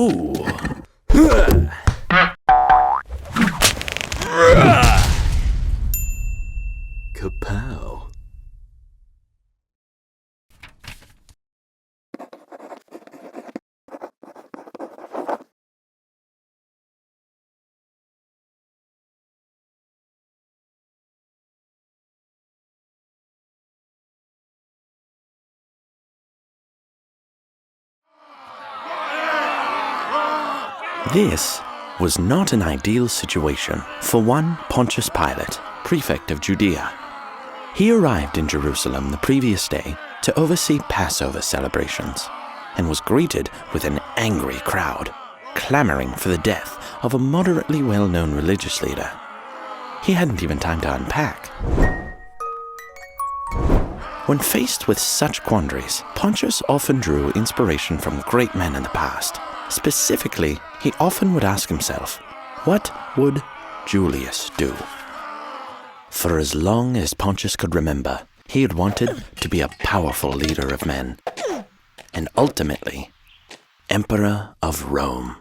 Ooh. Kapow. This was not an ideal situation for one Pontius Pilate, prefect of Judea. He arrived in Jerusalem the previous day to oversee Passover celebrations and was greeted with an angry crowd, clamoring for the death of a moderately well-known religious leader. He hadn't even time to unpack. When faced with such quandaries, Pontius often drew inspiration from great men in the past. Specifically, he often would ask himself, what would Julius do? For as long as Pontius could remember, he had wanted to be a powerful leader of men, and ultimately, Emperor of Rome.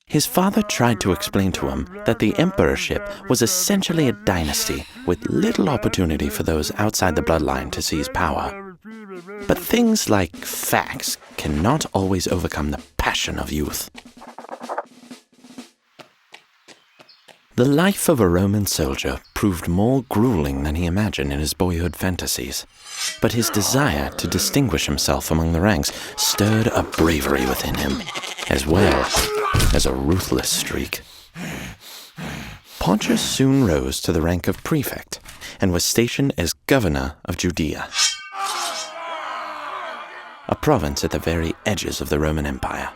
His father tried to explain to him that the emperorship was essentially a dynasty with little opportunity for those outside the bloodline to seize power. But things like facts cannot always overcome the passion of youth. The life of a Roman soldier proved more grueling than he imagined in his boyhood fantasies. But his desire to distinguish himself among the ranks stirred a bravery within him, as well as a ruthless streak. Pontius soon rose to the rank of prefect and was stationed as governor of Judea, a province at the very edges of the Roman Empire.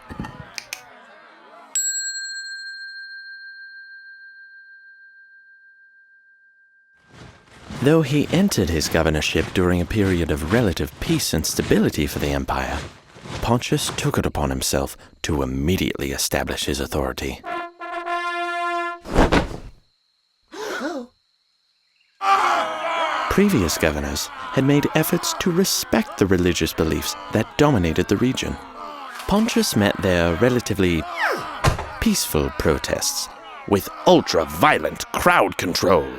Though he entered his governorship during a period of relative peace and stability for the empire, Pontius took it upon himself to immediately establish his authority. Previous governors had made efforts to respect the religious beliefs that dominated the region. Pontius met their relatively peaceful protests with ultra-violent crowd control.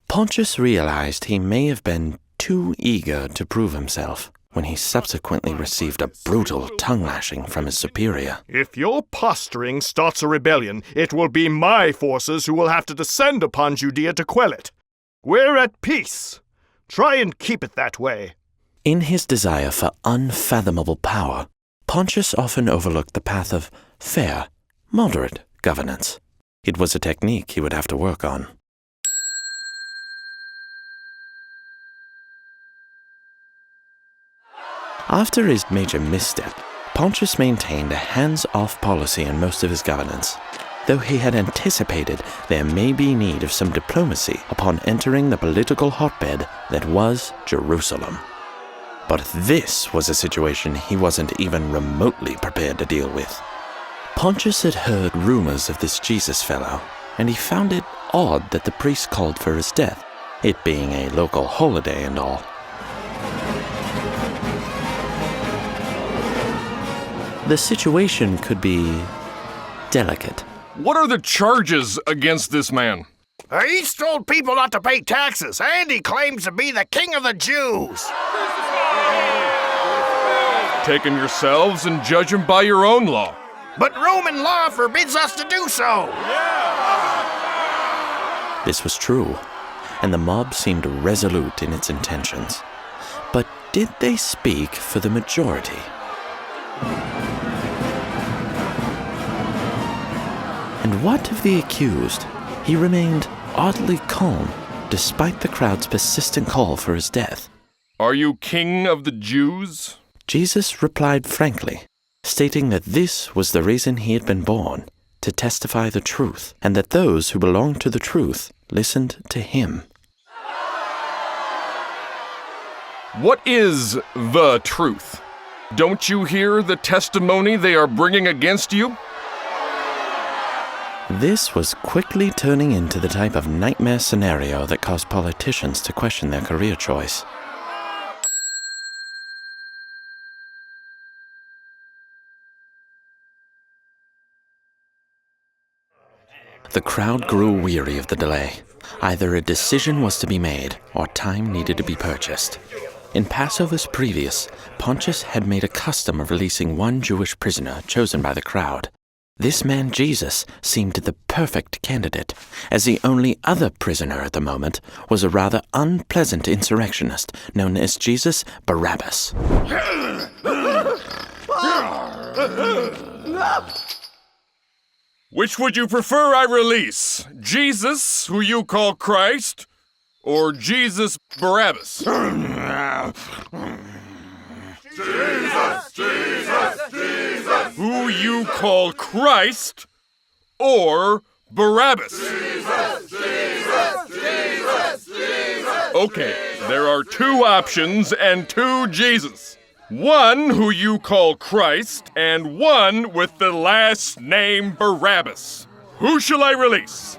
Pontius realized he may have been too eager to prove himself when he subsequently received a brutal tongue-lashing from his superior. If your posturing starts a rebellion, it will be my forces who will have to descend upon Judea to quell it. We're at peace. Try and keep it that way. In his desire for unfathomable power, Pontius often overlooked the path of fair, moderate governance. It was a technique he would have to work on. After his major misstep, Pontius maintained a hands-off policy in most of his governance, though he had anticipated there may be need of some diplomacy upon entering the political hotbed that was Jerusalem. But this was a situation he wasn't even remotely prepared to deal with. Pontius had heard rumors of this Jesus fellow, and he found it odd that the priest called for his death, it being a local holiday and all. The situation could be delicate. What are the charges against this man? He's told people not to pay taxes, and he claims to be the king of the Jews. Take him yourselves and judge him by your own law. But Roman law forbids us to do so. This was true, and the mob seemed resolute in its intentions. But did they speak for the majority? And what of the accused? He remained oddly calm, despite the crowd's persistent call for his death. Are you king of the Jews? Jesus replied frankly, stating that this was the reason he had been born, to testify the truth, and that those who belonged to the truth listened to him. What is the truth? Don't you hear the testimony they are bringing against you? This was quickly turning into the type of nightmare scenario that caused politicians to question their career choice. The crowd grew weary of the delay. Either a decision was to be made, or time needed to be purchased. In Passovers previous, Pontius had made a custom of releasing one Jewish prisoner chosen by the crowd. This man Jesus seemed the perfect candidate, as the only other prisoner at the moment was a rather unpleasant insurrectionist known as Jesus Barabbas. Which would you prefer I release? Jesus, who you call Christ, or Jesus Barabbas? Jesus! Who you call Christ, or Barabbas? Jesus! Okay, there are two options and two Jesus. One who you call Christ, and one with the last name Barabbas. Who shall I release?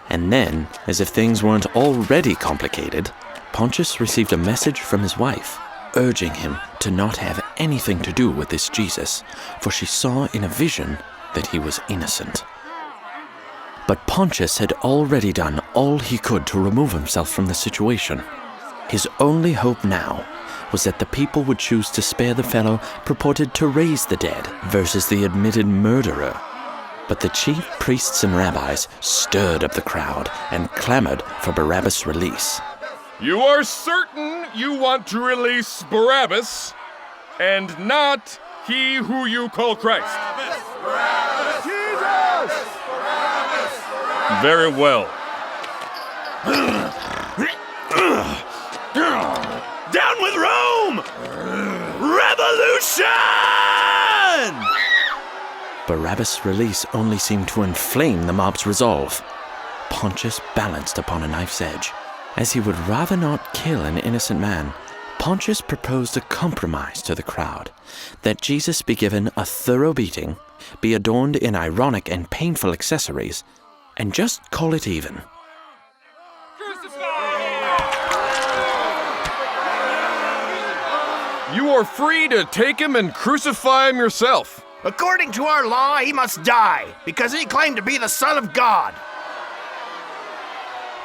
And then, as if things weren't already complicated, Pontius received a message from his wife, urging him to not have anything to do with this Jesus, for she saw in a vision that he was innocent. But Pontius had already done all he could to remove himself from the situation. His only hope now was that the people would choose to spare the fellow purported to raise the dead versus the admitted murderer. But the chief priests and rabbis stirred up the crowd and clamored for Barabbas' release. You are certain you want to release Barabbas, and not he who you call Christ? Barabbas! Jesus! Barabbas! Very well. Down with Rome! Revolution! Barabbas' release only seemed to inflame the mob's resolve. Pontius balanced upon a knife's edge. As he would rather not kill an innocent man, Pontius proposed a compromise to the crowd, that Jesus be given a thorough beating, be adorned in ironic and painful accessories, and just call it even. You are free to take him and crucify him yourself. According to our law, he must die, because he claimed to be the Son of God.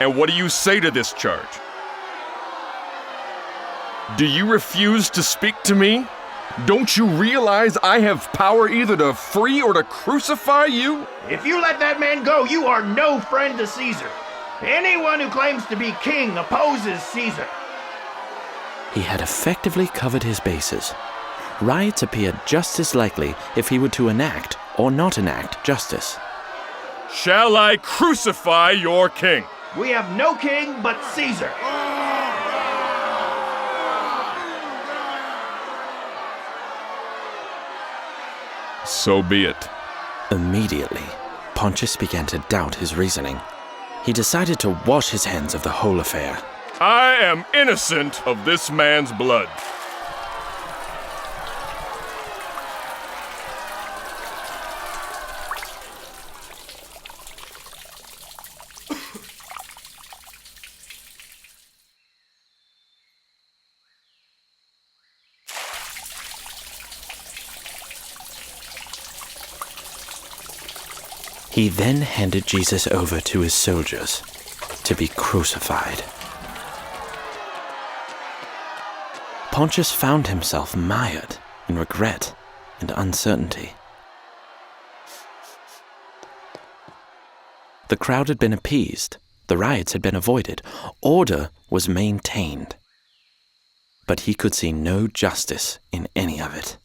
And what do you say to this charge? Do you refuse to speak to me? Don't you realize I have power either to free or to crucify you? If you let that man go, you are no friend to Caesar. Anyone who claims to be king opposes Caesar. He had effectively covered his bases. Riots appeared just as likely if he were to enact or not enact justice. Shall I crucify your king? We have no king but Caesar. So be it. Immediately, Pontius began to doubt his reasoning. He decided to wash his hands of the whole affair. I am innocent of this man's blood. He then handed Jesus over to his soldiers to be crucified. Pontius found himself mired in regret and uncertainty. The crowd had been appeased, the riots had been avoided, order was maintained. But he could see no justice in any of it.